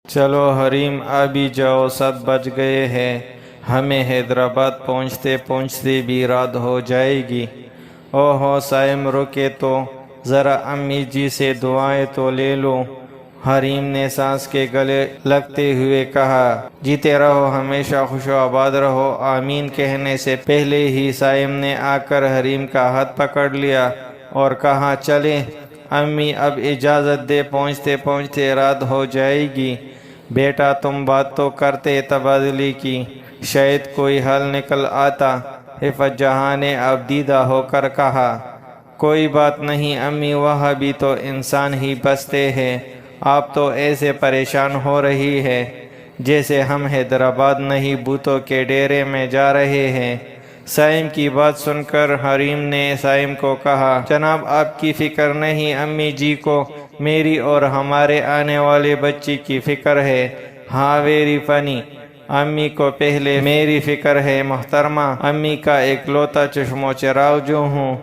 چلو حریم ابھی جاؤ، 7 بج گئے ہیں، ہمیں حیدرآباد پہنچتے پہنچتے بھی رات ہو جائے گی۔ اوہو سائم رکے تو ذرا امی جی سے دعائیں تو لے لو۔ حریم نے سانس کے گلے لگتے ہوئے کہا، جیتے رہو، ہمیشہ خوش و آباد رہو۔ آمین کہنے سے پہلے ہی سائم نے آ کر حریم کا ہاتھ پکڑ لیا اور کہا، چلیں امی اب اجازت دے، پہنچتے پہنچتے رات ہو جائے گی۔ بیٹا تم بات تو کرتے تبادلے کی، شاید کوئی حل نکل آتا۔ عفت جہاں نے اب دیدہ ہو کر کہا، کوئی بات نہیں امی، وہاں بھی تو انسان ہی بستے ہیں۔ آپ تو ایسے پریشان ہو رہی ہے جیسے ہم حیدرآباد نہیں بھوتوں کے ڈیرے میں جا رہے ہیں۔ سائم کی بات سن کر حریم نے سائم کو کہا، جناب آپ کی فکر نہیں، امی جی کو میری اور ہمارے آنے والے بچے کی فکر ہے۔ ہاں ویری فنی، امی کو پہلے میری فکر ہے محترمہ، امی کا اکلوتا چشم و چراغ جو ہوں۔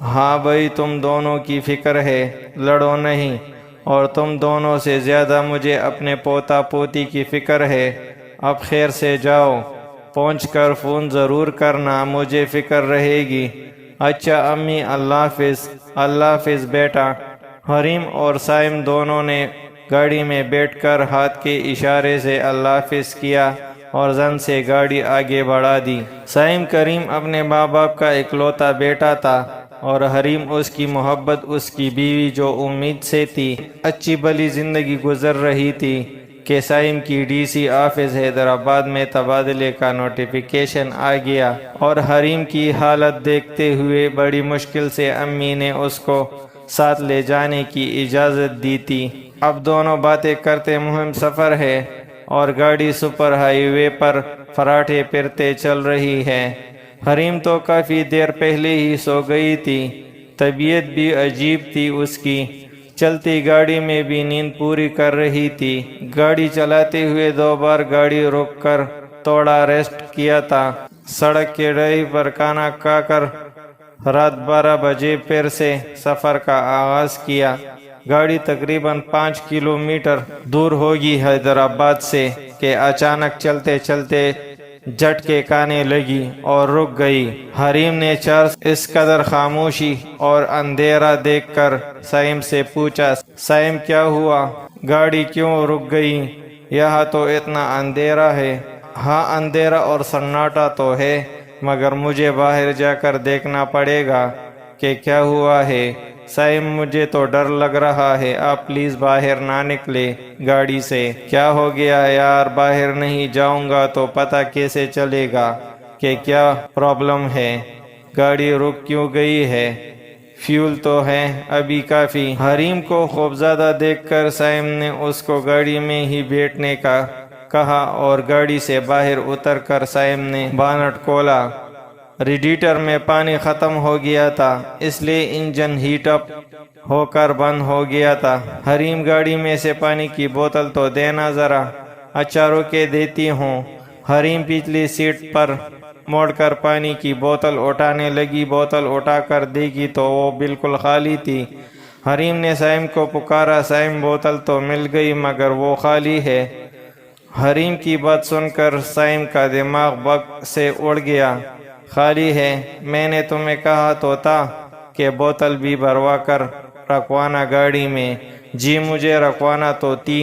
ہاں بھائی تم دونوں کی فکر ہے، لڑو نہیں، اور تم دونوں سے زیادہ مجھے اپنے پوتا پوتی کی فکر ہے۔ اب خیر سے جاؤ، پہنچ کر فون ضرور کرنا، مجھے فکر رہے گی۔ اچھا امی، اللہ حافظ۔ اللہ حافظ بیٹا۔ حریم اور سائم دونوں نے گاڑی میں بیٹھ کر ہاتھ کے اشارے سے اللہ حافظ کیا اور زن سے گاڑی آگے بڑھا دی۔ سائم کریم اپنے ماں باپ کا اکلوتا بیٹا تھا اور حریم اس کی محبت، اس کی بیوی جو امید سے تھی۔ اچھی بھلی زندگی گزر رہی تھی کہ سائم کی ڈی سی آفس حیدرآباد میں تبادلے کا نوٹیفیکیشن آ گیا اور حریم کی حالت دیکھتے ہوئے بڑی مشکل سے امی نے اس کو ساتھ لے جانے کی اجازت دی تھی۔ اب دونوں باتیں کرتے مہم سفر ہے اور گاڑی سپر ہائی وے پر فراٹے پھرتے چل رہی ہے۔ حریم تو کافی دیر پہلے ہی سو گئی تھی، طبیعت بھی عجیب تھی اس کی، چلتی گاڑی میں بھی نیند پوری کر رہی تھی۔ گاڑی چلاتے ہوئے 2 بار گاڑی روک کر تھوڑا ریسٹ کیا تھا۔ سڑک کے ڈرائیو پر کھانا کھا کر رات 12 بجے پھر سے سفر کا آغاز کیا۔ گاڑی تقریباً 5 کلومیٹر دور ہوگی حیدرآباد سے کہ اچانک چلتے چلتے جھٹکے کھانے لگی اور رک گئی۔ حریم نے اس قدر خاموشی اور اندھیرا دیکھ کر سائم سے پوچھا، سائم کیا ہوا؟ گاڑی کیوں رک گئی؟ یہاں تو اتنا اندھیرا ہے۔ ہاں اندھیرا اور سناٹا تو ہے، مگر مجھے باہر جا کر دیکھنا پڑے گا کہ کیا ہوا ہے۔ سائم مجھے تو ڈر لگ رہا ہے، آپ پلیز باہر نہ نکلے گاڑی سے۔ کیا ہو گیا یار؟ باہر نہیں جاؤں گا تو پتہ کیسے چلے گا کہ کیا پرابلم ہے؟ گاڑی رک کیوں گئی ہے؟ فیول تو ہے ابھی کافی۔ حریم کو خوفزدہ دیکھ کر سائم نے اس کو گاڑی میں ہی بیٹھنے کا کہا اور گاڑی سے باہر اتر کر سائم نے بانٹ کھولا۔ ریڈیٹر میں پانی ختم ہو گیا تھا، اس لیے انجن ہیٹ اپ ہو کر بند ہو گیا تھا۔ حریم گاڑی میں سے پانی کی بوتل تو دینا ذرا۔ اچھا رکے دیتی ہوں۔ حریم پچھلی سیٹ پر موڑ کر پانی کی بوتل اٹھانے لگی۔ بوتل اٹھا کر دیکھی تو وہ بالکل خالی تھی۔ حریم نے سائم کو پکارا، سائم بوتل تو مل گئی مگر وہ خالی ہے۔ حریم کی بات سن کر سائم کا دماغ بگ سے اڑ گیا۔ خالی ہے؟ میں نے تمہیں کہا تو تھا کہ بوتل بھی بھروا کر رکھوانا گاڑی میں۔ جی مجھے رکھوانا تو تھی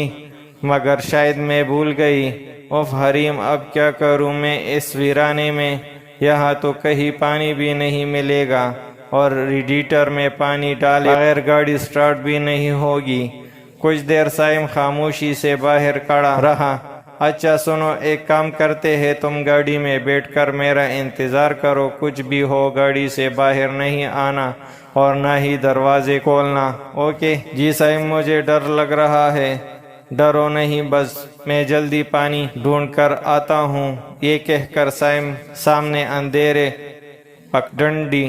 مگر شاید میں بھول گئی۔ اف حریم اب کیا کروں میں اس ویرانے میں؟ یہاں تو کہیں پانی بھی نہیں ملے گا اور ریڈیٹر میں پانی ڈالے بغیر گاڑی سٹارٹ بھی نہیں ہوگی۔ کچھ دیر سائم خاموشی سے باہر کھڑا رہا۔ اچھا سنو، ایک کام کرتے ہیں، تم گاڑی میں بیٹھ کر میرا انتظار کرو، کچھ بھی ہو گاڑی سے باہر نہیں آنا اور نہ ہی دروازے کھولنا، اوکے؟ جی سائم مجھے ڈر لگ رہا ہے۔ ڈرو نہیں، بس میں جلدی پانی ڈھونڈ کر آتا ہوں۔ یہ کہہ کر سائم سامنے اندھیرے پگڈنڈی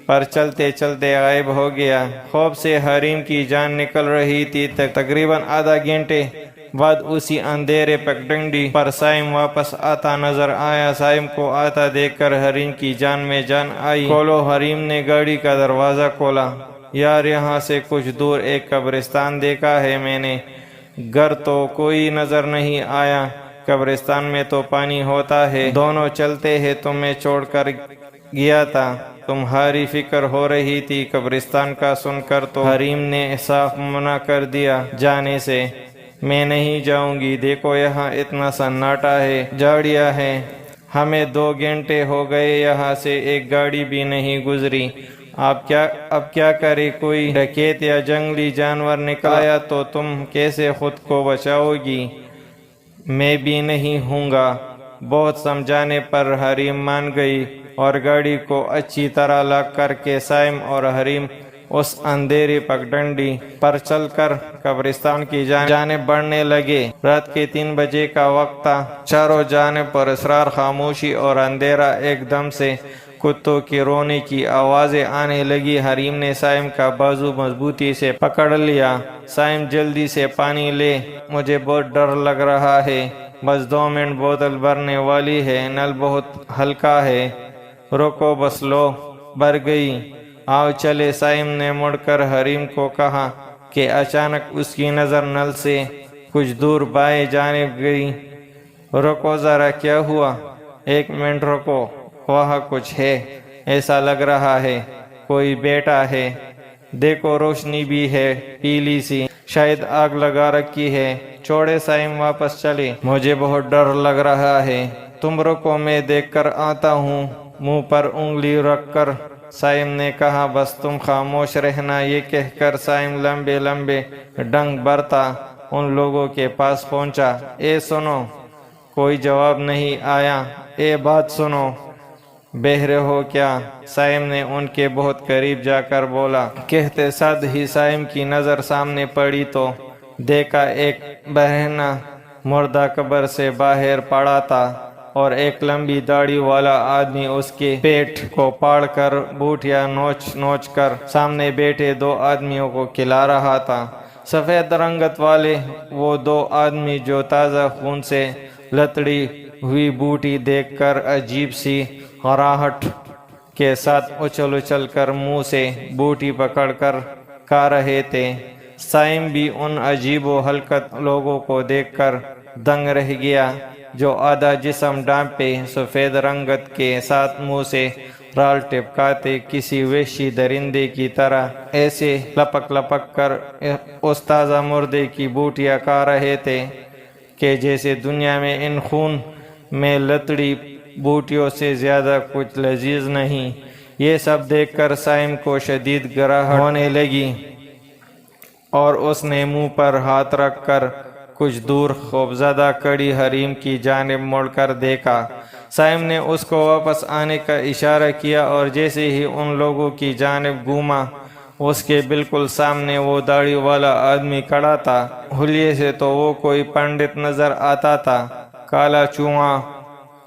پر چلتے چلتے غائب ہو گیا۔ خوف سے حریم کی جان نکل رہی تھی۔ تقریباً آدھا گھنٹے بعد اسی اندھیرے پگڈنڈی پر سائم واپس آتا نظر آیا۔ سائم کو آتا دیکھ کر حریم کی جان میں جان آئی۔ کھولو۔ حریم نے گاڑی کا دروازہ کھولا۔ یار یہاں سے کچھ دور ایک قبرستان دیکھا ہے میں نے، گھر تو کوئی نظر نہیں آیا، قبرستان میں تو پانی ہوتا ہے، دونوں چلتے ہیں تمہیں چھوڑ کر گیا تھا، تمہاری فکر ہو رہی تھی قبرستان کا سن کر تو حریم نے صاف منع کر دیا جانے سے۔ میں نہیں جاؤں گی، دیکھو یہاں اتنا سناٹا ہے، جھاڑیاں ہیں، ہمیں 2 گھنٹے ہو گئے یہاں سے ایک گاڑی بھی نہیں گزری، اب کیا کرے، کوئی ڈکیت یا جنگلی جانور نکل آیا تو تم کیسے خود کو بچاؤ گی؟ میں بھی نہیں ہوں گا۔ بہت سمجھانے پر حریم مان گئی اور گاڑی کو اچھی طرح لاک کر کے سائم اور حریم اس اندھیری پگڈنڈی پر چل کر قبرستان کی جانب بڑھنے لگے۔ رات کے 3 بجے کا وقت تھا، چاروں جانب پر اسرار خاموشی اور اندھیرا، ایک دم سے کتوں کی رونے کی آوازیں آنے لگی۔ حریم نے سائم کا بازو مضبوطی سے پکڑ لیا۔ سائم جلدی سے پانی لے، مجھے بہت ڈر لگ رہا ہے، بس 2 منٹ بوتل بھرنے والی ہے، نل بہت ہلکا ہے، رکو بس لو بھر گئی، آؤ چلے۔ سائم نے مڑ کر حریم کو کہا کہ اچانک اس کی نظر نل سے کچھ دور بائیں جانب گئی۔ رکو ذرا، کیا ہوا؟ 1 منٹ رکو، وہاں کچھ ہے، ایسا لگ رہا ہے کوئی بیٹا ہے، دیکھو روشنی بھی ہے پیلی سی، شاید آگ لگا رکھی ہے۔ چھوڑے سائم واپس چلے، مجھے بہت ڈر لگ رہا ہے، تم رکو میں دیکھ کر آتا ہوں، منہ پر انگلی رکھ کر سائم نے کہا۔ بس تم خاموش رہنا، یہ کہہ کر سائم لمبے لمبے ڈنگ بھرتا ان لوگوں کے پاس پہنچا۔ اے سنو، کوئی جواب نہیں آیا۔ اے بات سنو، بہرے ہو کیا؟ سائم نے ان کے بہت قریب جا کر بولا۔ کہتے ساتھ ہی سائم کی نظر سامنے پڑی تو دیکھا ایک بہنہ مردہ قبر سے باہر پڑا تھا اور ایک لمبی داڑھی والا آدمی اس کے پیٹ کو پاڑ کر بوٹیاں نوچ نوچ کر سامنے بیٹھے 2 آدمیوں کو کھلا رہا تھا۔ سفید رنگت والے وہ 2 آدمی جو تازہ خون سے لتڑی ہوئی بوٹی دیکھ کر عجیب سی غراہٹ کے ساتھ اچھل اچھل کر منہ سے بوٹی پکڑ کر کھا رہے تھے۔ سائم بھی ان عجیب و حرکت لوگوں کو دیکھ کر دنگ رہ گیا، جو آدھا جسم ڈھانپے، سفید رنگت کے ساتھ منہ سے رال ٹپکاتے کسی وحشی درندے کی طرح ایسے لپک لپک کر اس تازہ مردے کی بوٹیاں کھا رہے تھے کہ جیسے دنیا میں ان خون میں لتڑی بوٹیوں سے زیادہ کچھ لذیذ نہیں۔ یہ سب دیکھ کر سائم کو شدید گراہٹ ہونے لگی اور اس نے منہ پر ہاتھ رکھ کر کچھ دور خوفزدہ کھڑی حریم کی جانب مڑ کر دیکھا۔ سائم نے اس کو واپس آنے کا اشارہ کیا اور جیسے ہی ان لوگوں کی جانب گھوما، اس کے بالکل سامنے وہ داڑھی والا آدمی کھڑا تھا۔ حلیے سے تو وہ کوئی پنڈت نظر آتا تھا، کالا چونہا،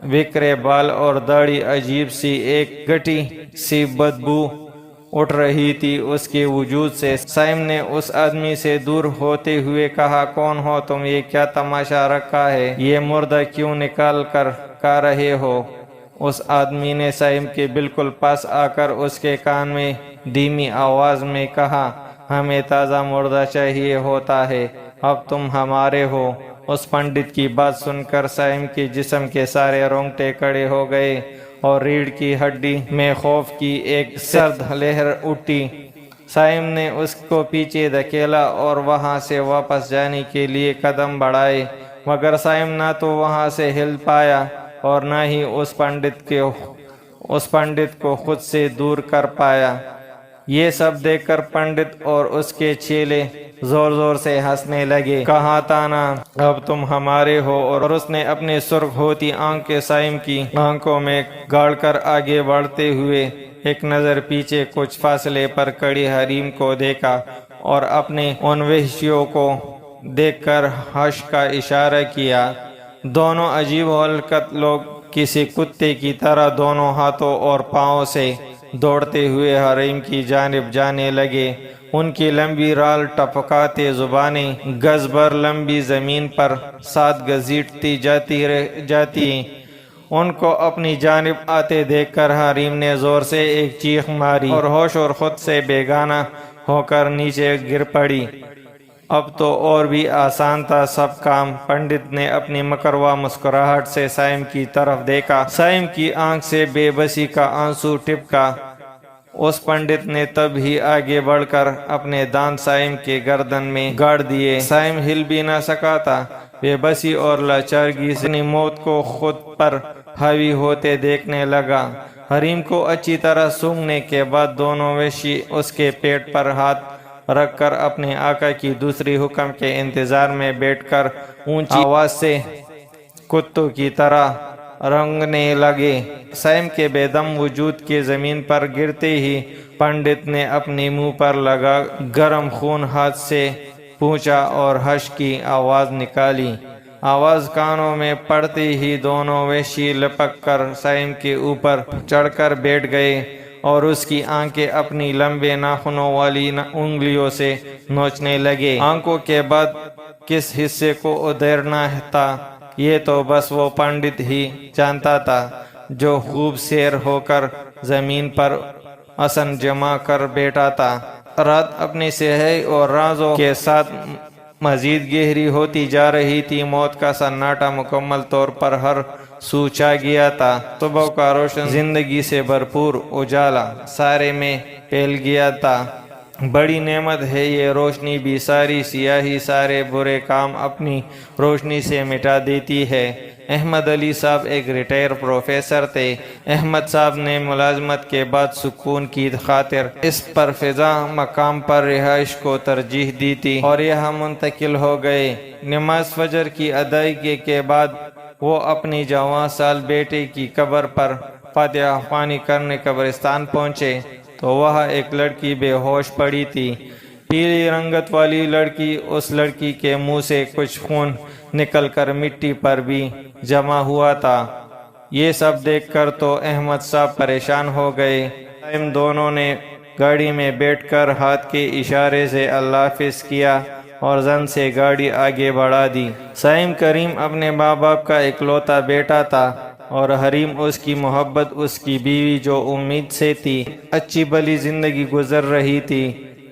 بکھرے بال اور داڑھی، عجیب سی ایک گٹی سی بدبو اٹھ رہی تھی اس کے وجود سے۔ سائم نے اس آدمی سے دور ہوتے ہوئے کہا، کون ہو تم؟ یہ کیا تماشا رکھا ہے؟ یہ مردہ کیوں نکال کر کھا رہے ہو؟ اس آدمی نے سائم کے بالکل پاس آ کر اس کے کان میں دھیمی آواز میں کہا، ہمیں تازہ مردہ چاہیے ہوتا ہے، اب تم ہمارے ہو۔ اس پنڈت کی بات سن کر سائم کے جسم کے سارے رونگٹے کھڑے ہو گئے اور ریڑھ کی ہڈی میں خوف کی ایک سرد لہر اٹھی۔ سائم نے اس کو پیچھے دھکیلا اور وہاں سے واپس جانے کے لیے قدم بڑھائے، مگر سائم نہ تو وہاں سے ہل پایا اور نہ ہی اس پنڈت کو خود سے دور کر پایا۔ یہ سب دیکھ کر پنڈت اور اس کے چیلے زور زور سے ہنسنے لگے۔ کہا تھا نا اب تم ہمارے ہو، اور اس نے اپنی سرخ ہوتی آنکھیں سائم کی آنکھوں میں گاڑ کر آگے بڑھتے ہوئے ایک نظر پیچھے کچھ فاصلے پر کھڑی حریم کو دیکھا اور اپنے ان وحشیوں کو دیکھ کر ہنس کا اشارہ کیا۔ دونوں عجیب و حرکت لوگ کسی کتے کی طرح دونوں ہاتھوں اور پاؤں سے دوڑتے ہوئے حریم کی جانب جانے لگے۔ ان کی لمبی رال ٹپکاتے زبانیں گز بھر لمبی زمین پر ساتھ گھسیٹتی جاتی۔ ان کو اپنی جانب آتے دیکھ کر حریم نے زور سے ایک چیخ ماری اور ہوش اور خود سے بیگانہ ہو کر نیچے گر پڑی۔ اب تو اور بھی آسان تھا سب کام۔ پنڈت نے اپنی مکروا مسکراہٹ سے سائم کی طرف دیکھا۔ سائم کی آنکھ سے بے بسی کا آنسو ٹپکا۔ اس پنڈت نے تب ہی آگے بڑھ کر اپنے دانت سائم کے گردن میں گاڑ دیے۔ سائم ہل بھی نہ سکا تھا۔ بے بسی اور لاچارگی سے اپنی موت کو خود پر حاوی ہوتے دیکھنے لگا۔ حریم کو اچھی طرح سونگھنے کے بعد دونوں وحشی اس کے پیٹ پر ہاتھ رکھ کر اپنے آقا کی دوسری حکم کے انتظار میں بیٹھ کر اونچی آواز سے کتوں کی طرح رنگنے لگے۔ سائم کے بے دم وجود کے زمین پر گرتے ہی پنڈت نے اپنے منہ پر لگا گرم خون ہاتھ سے پونچھا اور ہش کی آواز نکالی۔ آواز کانوں میں پڑتے ہی دونوں وحشی لپک کر سائم کے اوپر چڑھ کر بیٹھ گئے اور اس کی آنکھیں اپنی لمبے ناخنوں والی انگلیوں سے نوچنے لگے۔ آنکھوں کے بعد کس حصے کو ادھیڑنا تھا یہ تو بس وہ پنڈت ہی جانتا تھا جو خوب سیر ہو کر زمین پر آسن جما کر بیٹھا تھا۔ رات اپنی سیاہی اور رازوں کے ساتھ مزید گہری ہوتی جا رہی تھی۔ موت کا سناٹا مکمل طور پر ہر سو چھا گیا تھا۔ صبح کا روشن زندگی سے بھرپور اجالا سارے میں پھیل گیا تھا۔ بڑی نعمت ہے یہ روشنی بھی، ساری سیاہی سارے برے کام اپنی روشنی سے مٹا دیتی ہے۔ احمد علی صاحب ایک ریٹائر پروفیسر تھے۔ احمد صاحب نے ملازمت کے بعد سکون کی خاطر اس پر فضا مقام پر رہائش کو ترجیح دی تھی اور یہاں منتقل ہو گئے۔ نماز فجر کی ادائیگی کے بعد وہ اپنی جوان سال بیٹے کی قبر پر فاتحہ خوانی کرنے قبرستان پہنچے تو وہاں ایک لڑکی بے ہوش پڑی تھی۔ پیلی رنگت والی لڑکی۔ اس لڑکی کے منہ سے کچھ خون نکل کر مٹی پر بھی جمع ہوا تھا۔ یہ سب دیکھ کر تو احمد صاحب پریشان ہو گئے۔ سائم دونوں نے گاڑی میں بیٹھ کر ہاتھ کے اشارے سے اللہ حافظ کیا اور زن سے گاڑی آگے بڑھا دی۔ سائم کریم اپنے ماں باپ کا اکلوتا بیٹا تھا اور حریم اس کی محبت، اس کی بیوی جو امید سے تھی۔ اچھی بھلی زندگی گزر رہی تھی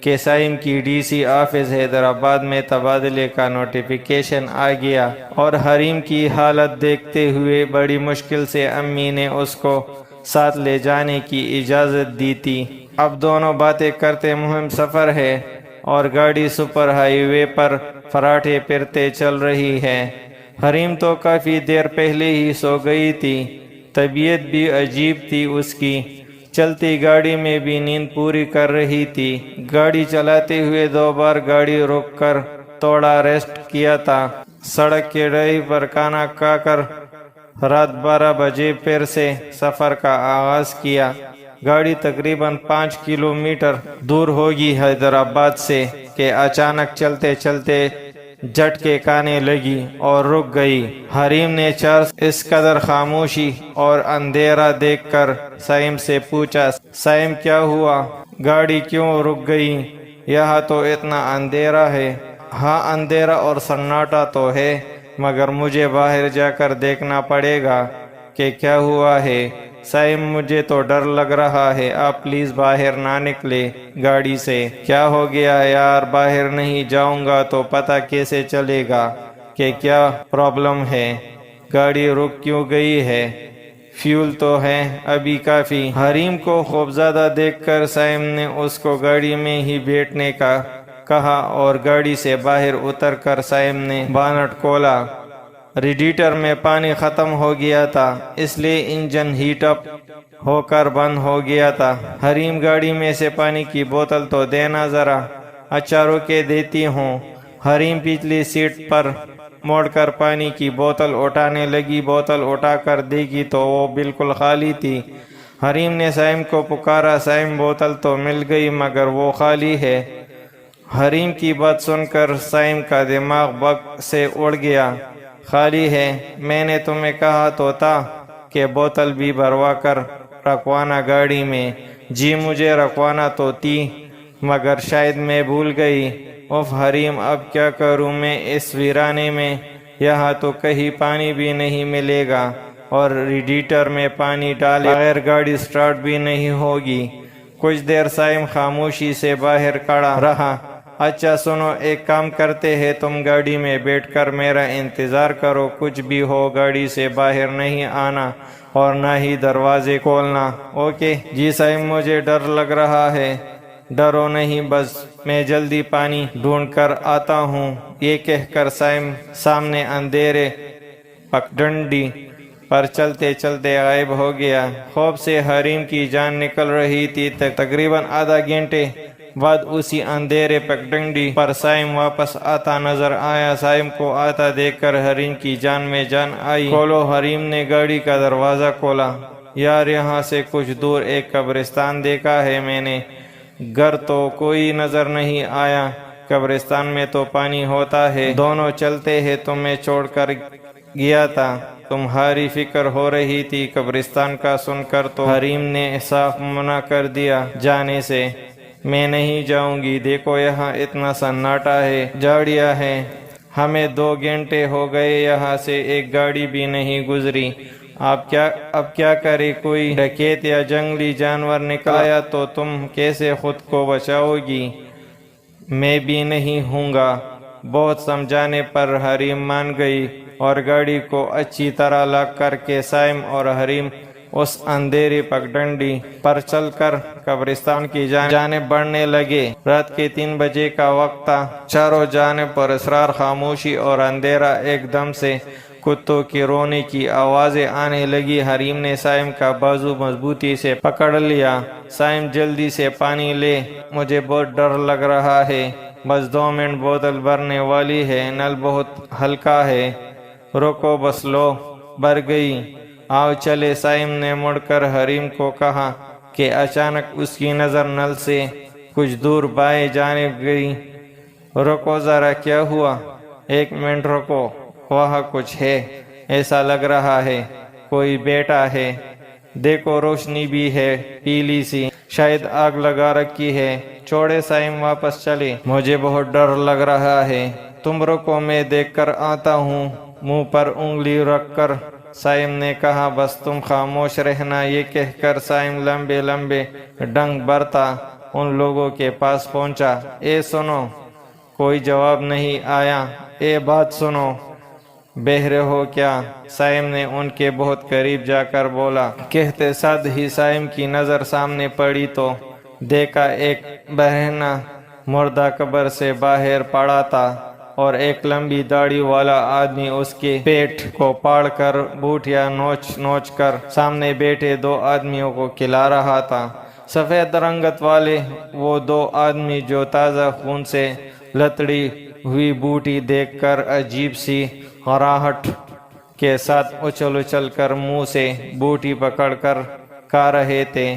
کہ سائم کی ڈی سی آفس حیدرآباد میں تبادلے کا نوٹیفیکیشن آ گیا اور حریم کی حالت دیکھتے ہوئے بڑی مشکل سے امی نے اس کو ساتھ لے جانے کی اجازت دی تھی۔ اب دونوں باتیں کرتے مہم سفر ہے اور گاڑی سپر ہائی وے پر فراٹے پھرتے چل رہی ہے۔ حریم تو کافی دیر پہلے ہی سو گئی تھی۔ طبیعت بھی عجیب تھی اس کی، چلتی گاڑی میں بھی نیند پوری کر رہی تھی۔ گاڑی چلاتے ہوئے 2 بار گاڑی روک کر تھوڑا ریسٹ کیا تھا۔ سڑک کے ڈرائی پر کھانا کھا کر رات 12 بجے پھر سے سفر کا آغاز کیا۔ گاڑی تقریباً 5 کلومیٹر دور ہوگی حیدرآباد سے کہ اچانک چلتے چلتے جھٹکے کھانے لگی اور رک گئی۔ حریم نے اس قدر خاموشی اور اندھیرا دیکھ کر سائم سے پوچھا، سائم کیا ہوا؟ گاڑی کیوں رک گئی؟ یہاں تو اتنا اندھیرا ہے۔ ہاں اندھیرا اور سناٹا تو ہے، مگر مجھے باہر جا کر دیکھنا پڑے گا کہ کیا ہوا ہے۔ سائم مجھے تو ڈر لگ رہا ہے، آپ پلیز باہر نہ نکلے گاڑی سے۔ کیا ہو گیا یار؟ باہر نہیں جاؤں گا تو پتہ کیسے چلے گا کہ کیا پرابلم ہے؟ گاڑی رک کیوں گئی ہے؟ فیول تو ہے ابھی کافی۔ حریم کو خوفزدہ دیکھ کر سائم نے اس کو گاڑی میں ہی بیٹھنے کا کہا اور گاڑی سے باہر اتر کر سائم نے بانٹ کھولا۔ ریڈیٹر میں پانی ختم ہو گیا تھا، اس لیے انجن ہیٹ اپ ہو کر بند ہو گیا تھا۔ حریم گاڑی میں سے پانی کی بوتل تو دینا ذرا۔ اچھا رکے دیتی ہوں۔ حریم پچھلی سیٹ پر موڑ کر پانی کی بوتل اٹھانے لگی۔ بوتل اٹھا کر دیکھی تو وہ بالکل خالی تھی۔ حریم نے سائم کو پکارا، سائم بوتل تو مل گئی مگر وہ خالی ہے۔ حریم کی بات سن کر سائم کا دماغ بگ سے اڑ گیا۔ خالی ہے؟ میں نے تمہیں کہا تو تھا کہ بوتل بھی بھروا کر رکھوانا گاڑی میں۔ جی مجھے رکھوانا تو تھی مگر شاید میں بھول گئی۔ اف حریم اب کیا کروں میں اس ویرانے میں؟ یہاں تو کہیں پانی بھی نہیں ملے گا اور ریڈیٹر میں پانی ڈالے بغیر گاڑی سٹارٹ بھی نہیں ہوگی۔ کچھ دیر سائم خاموشی سے باہر کھڑا رہا۔ اچھا سنو، ایک کام کرتے ہیں، تم گاڑی میں بیٹھ کر میرا انتظار کرو، کچھ بھی ہو گاڑی سے باہر نہیں آنا اور نہ ہی دروازے کھولنا، اوکے؟ جی صاحب، مجھے ڈر لگ رہا ہے۔ ڈرو نہیں، بس میں جلدی پانی ڈھونڈ کر آتا ہوں۔ یہ کہہ کر صاحب سامنے اندھیرے پگڈنڈی پر چلتے چلتے غائب ہو گیا۔ خوف سے حریم کی جان نکل رہی تھی۔ تقریباً آدھا گھنٹے بعد اسی اندھیرے پگڈنڈی پر صائم واپس آتا نظر آیا۔ صائم کو آتا دیکھ کر حریم کی جان میں جان آئی۔ کھولو۔ حریم نے گاڑی کا دروازہ کھولا۔ یار، یہاں سے کچھ دور ایک قبرستان دیکھا ہے میں نے، گھر تو کوئی نظر نہیں آیا، قبرستان میں تو پانی ہوتا ہے۔ دونوں چلتے ہیں، تمہیں چھوڑ کر گیا تھا، تمہاری فکر ہو رہی تھی قبرستان کا سن کر تو حریم نے صاف منع کر دیا جانے سے۔ میں نہیں جاؤں گی، دیکھو یہاں اتنا سناٹا ہے، جھاڑیاں ہیں، ہمیں 2 گھنٹے ہو گئے یہاں سے ایک گاڑی بھی نہیں گزری۔ اب کیا کرے؟ کوئی ڈکیت یا جنگلی جانور نکل آیا تو تم کیسے خود کو بچاؤ گی؟ میں بھی نہیں ہوں گا۔ بہت سمجھانے پر حریم مان گئی اور گاڑی کو اچھی طرح لاک کر کے صائم اور حریم اس اندھیری پگڈنڈی پر چل کر قبرستان کی جانب بڑھنے لگے۔ رات کے 3 بجے کا وقت تھا۔ چاروں جانب پر اسرار خاموشی اور اندھیرا۔ ایک دم سے کتوں کی رونے کی آوازیں آنے لگی۔ حریم نے صائم کا بازو مضبوطی سے پکڑ لیا۔ صائم جلدی سے پانی لے، مجھے بہت ڈر لگ رہا ہے، بس 2 منٹ بوتل بھرنے والی ہے، نل بہت ہلکا ہے۔ روکو بس، لو بھر گئی، آؤ چلے۔ صائم نے مڑ کر حریم کو کہا کہ اچانک اس کی نظر نل سے کچھ دور بائیں جانب گئی۔ رکو ذرا، کیا ہوا؟ 1 منٹ رکو، وہاں کچھ ہے، ایسا لگ رہا ہے کوئی بیٹا ہے، دیکھو روشنی بھی ہے پیلی سی، شاید آگ لگا رکھی ہے۔ چھوڑے صائم، واپس چلے، مجھے بہت ڈر لگ رہا ہے، تم رکو میں دیکھ کر آتا ہوں۔ منہ پر انگلی رکھ کر صائم نے کہا، بس تم خاموش رہنا۔ یہ کہہ کر صائم لمبے لمبے ڈنگ بھرتا ان لوگوں کے پاس پہنچا۔ اے سنو، کوئی جواب نہیں آیا۔ اے بات سنو، بہرے ہو کیا؟ صائم نے ان کے بہت قریب جا کر بولا۔ کہتے ساتھ ہی صائم کی نظر سامنے پڑی تو دیکھا ایک بہنہ مردہ قبر سے باہر پڑا تھا اور ایک لمبی داڑھی والا آدمی اس کے پیٹ کو پاڑ کر بوٹیاں نوچ نوچ کر سامنے بیٹھے 2 آدمیوں کو کھلا رہا تھا۔ سفید رنگت والے وہ 2 آدمی جو تازہ خون سے لتڑی ہوئی بوٹی دیکھ کر عجیب سی غراہٹ کے ساتھ اچھل اچھل کر منہ سے بوٹی پکڑ کر کھا رہے تھے۔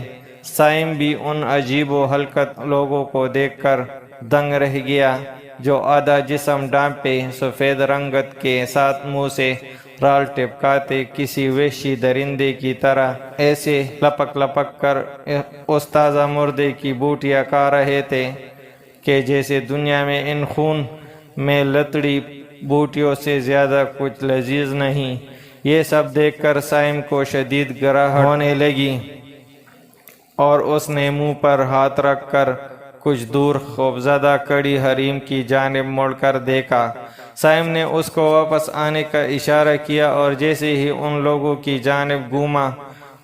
صائم بھی ان عجیب و حرکت لوگوں کو دیکھ کر دنگ رہ گیا، جو آدھا جسم ڈانپے، سفید رنگت کے ساتھ منہ سے رال ٹپکاتے کسی وحشی درندے کی طرح ایسے لپک لپک کر اس تازہ مردے کی بوٹیاں کھا رہے تھے کہ جیسے دنیا میں ان خون میں لتڑی بوٹیوں سے زیادہ کچھ لذیذ نہیں۔ یہ سب دیکھ کر صائم کو شدید گراہٹ ہونے لگی اور اس نے منہ پر ہاتھ رکھ کر کچھ دور خوفزدہ کھڑی حریم کی جانب مڑ کر دیکھا۔ صائم نے اس کو واپس آنے کا اشارہ کیا اور جیسے ہی ان لوگوں کی جانب گھوما،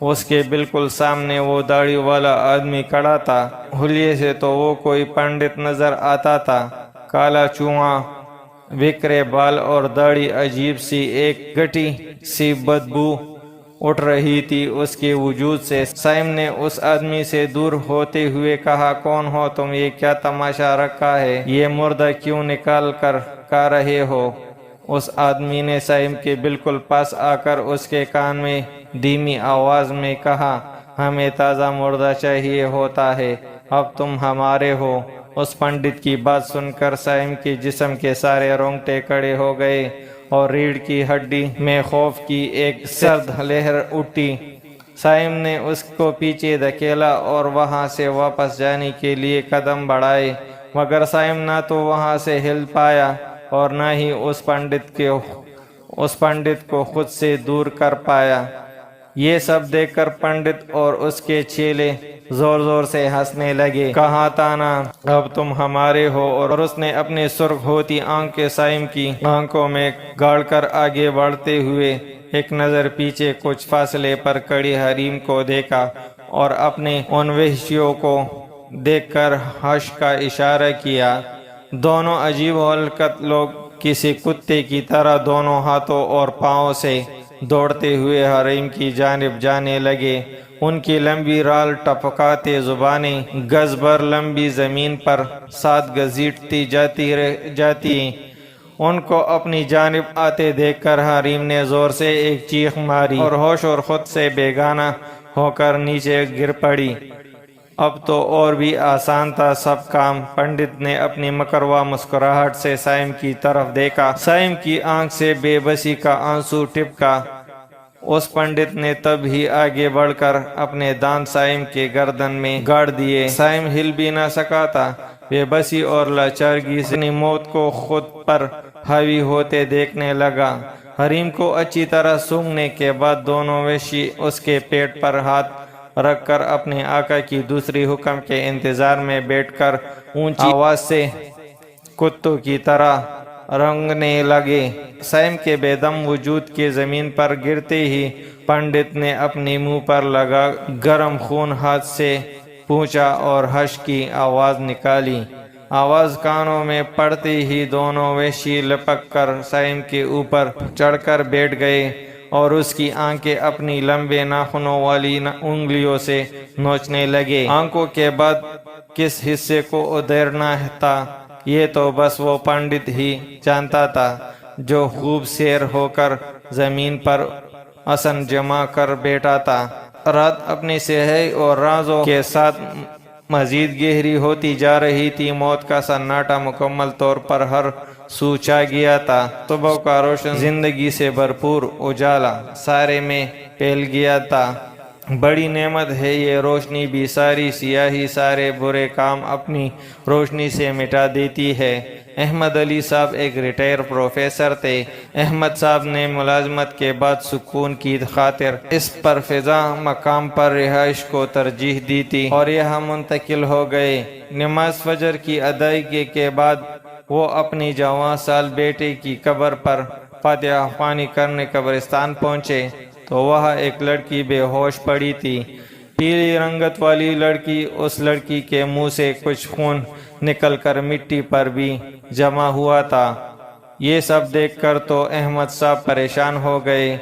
اس کے بالکل سامنے وہ داڑھی والا آدمی کھڑا تھا۔ حلیے سے تو وہ کوئی پنڈت نظر آتا تھا۔ کالا چونہا، بکھرے بال اور داڑھی، عجیب سی ایک گٹی سی بدبو اٹھ رہی تھی اس کے وجود سے۔ صائم نے اس آدمی سے دور ہوتے ہوئے کہا، کون ہو تم؟ یہ کیا تماشا رکھا ہے؟ یہ مردہ کیوں نکال کر کھا رہے ہو؟ اس آدمی نے صائم کے بالکل پاس آ کر اس کے کان میں دھیمی آواز میں کہا، ہمیں تازہ مردہ چاہیے ہوتا ہے، اب تم ہمارے ہو۔ اس پنڈت کی بات سن کر صائم کے جسم کے سارے رونگٹے کھڑے ہو گئے اور ریڑھ کی ہڈی میں خوف کی ایک سرد لہر اٹھی۔ صائم نے اس کو پیچھے دھکیلا اور وہاں سے واپس جانے کے لیے قدم بڑھائے، مگر صائم نہ تو وہاں سے ہل پایا اور نہ ہی اس پنڈت کو خود سے دور کر پایا۔ یہ سب دیکھ کر پنڈت اور اس کے چیلے زور زور سے ہنسنے لگے۔ کہا تانا اب تم ہمارے ہو، اور اس نے اپنی سرخ ہوتی آنکھ کے سائم کی آنکھوں میں گاڑ کر آگے بڑھتے ہوئے ایک نظر پیچھے کچھ فاصلے پر کڑی حریم کو دیکھا اور اپنے ان وحشیوں کو دیکھ کر حش کا اشارہ کیا۔ دونوں عجیب و حرکت لوگ کسی کتے کی طرح دونوں ہاتھوں اور پاؤں سے دوڑتے ہوئے حریم کی جانب جانے لگے۔ ان کی لمبی رال ٹپکاتے زبانیں گز بھر لمبی زمین پر ساتھ گھسیٹتی جاتی۔ ان کو اپنی جانب آتے دیکھ کر حریم نے زور سے ایک چیخ ماری اور ہوش اور خود سے بیگانہ ہو کر نیچے گر پڑی۔ اب تو اور بھی آسان تھا سب کام۔ پنڈت نے اپنی مکروا مسکراہٹ سے سائم کی طرف دیکھا۔ سائم کی آنکھ سے بے بسی کا آنسو ٹپکا۔ اس پنڈت نے تب ہی آگے بڑھ کر اپنے دانت سائم کے گردن میں گاڑ دیے۔ سائم ہل بھی نہ سکا تھا۔ بے بسی اور لاچارگی سے اپنی موت کو خود پر حاوی ہوتے دیکھنے لگا۔ حریم کو اچھی طرح سونگھنے کے بعد دونوں وحشی اس کے پیٹ پر ہاتھ رکھ کر اپنے آقا کی دوسری حکم کے انتظار میں بیٹھ کر اونچی آواز سے کتوں کی طرح رنگنے لگے۔ سائم کے بے دم وجود کے زمین پر گرتے ہی پنڈت نے اپنے منہ پر لگا گرم خون ہاتھ سے پونچھا اور حش کی آواز نکالی۔ آواز کانوں میں پڑتے ہی دونوں وحشی لپک کر سائم کے اوپر چڑھ کر بیٹھ گئے اور اس کی آنکھیں اپنی لمبے ناخنوں والی انگلیوں سے نوچنے لگے۔ آنکھوں کے بعد کس حصے کو ادھیڑنا تھا یہ تو بس وہ پنڈت ہی جانتا تھا، جو خوب سیر ہو کر زمین پر آسن جما کر بیٹھا تھا۔ رات اپنی سیاہی اور رازوں کے ساتھ مزید گہری ہوتی جا رہی تھی۔ موت کا سناٹا مکمل طور پر ہر سو چھا گیا تھا۔ صبح کا روشن زندگی سے بھرپور اجالا سارے میں پھیل گیا تھا۔ بڑی نعمت ہے یہ روشنی بھی، ساری سیاہی سارے برے کام اپنی روشنی سے مٹا دیتی ہے۔ احمد علی صاحب ایک ریٹائر پروفیسر تھے۔ احمد صاحب نے ملازمت کے بعد سکون کی خاطر اس پرفضا مقام پر رہائش کو ترجیح دی تھی اور یہاں منتقل ہو گئے۔ نماز فجر کی ادائیگی کے بعد وہ اپنی جوان سال بیٹے کی قبر پر فاتحہ خوانی کرنے قبرستان پہنچے تو وہاں ایک لڑکی بے ہوش پڑی تھی۔ پیلی رنگت والی لڑکی۔ اس لڑکی کے منہ سے کچھ خون نکل کر مٹی پر بھی جمع ہوا تھا۔ یہ سب دیکھ کر تو احمد صاحب پریشان ہو گئے۔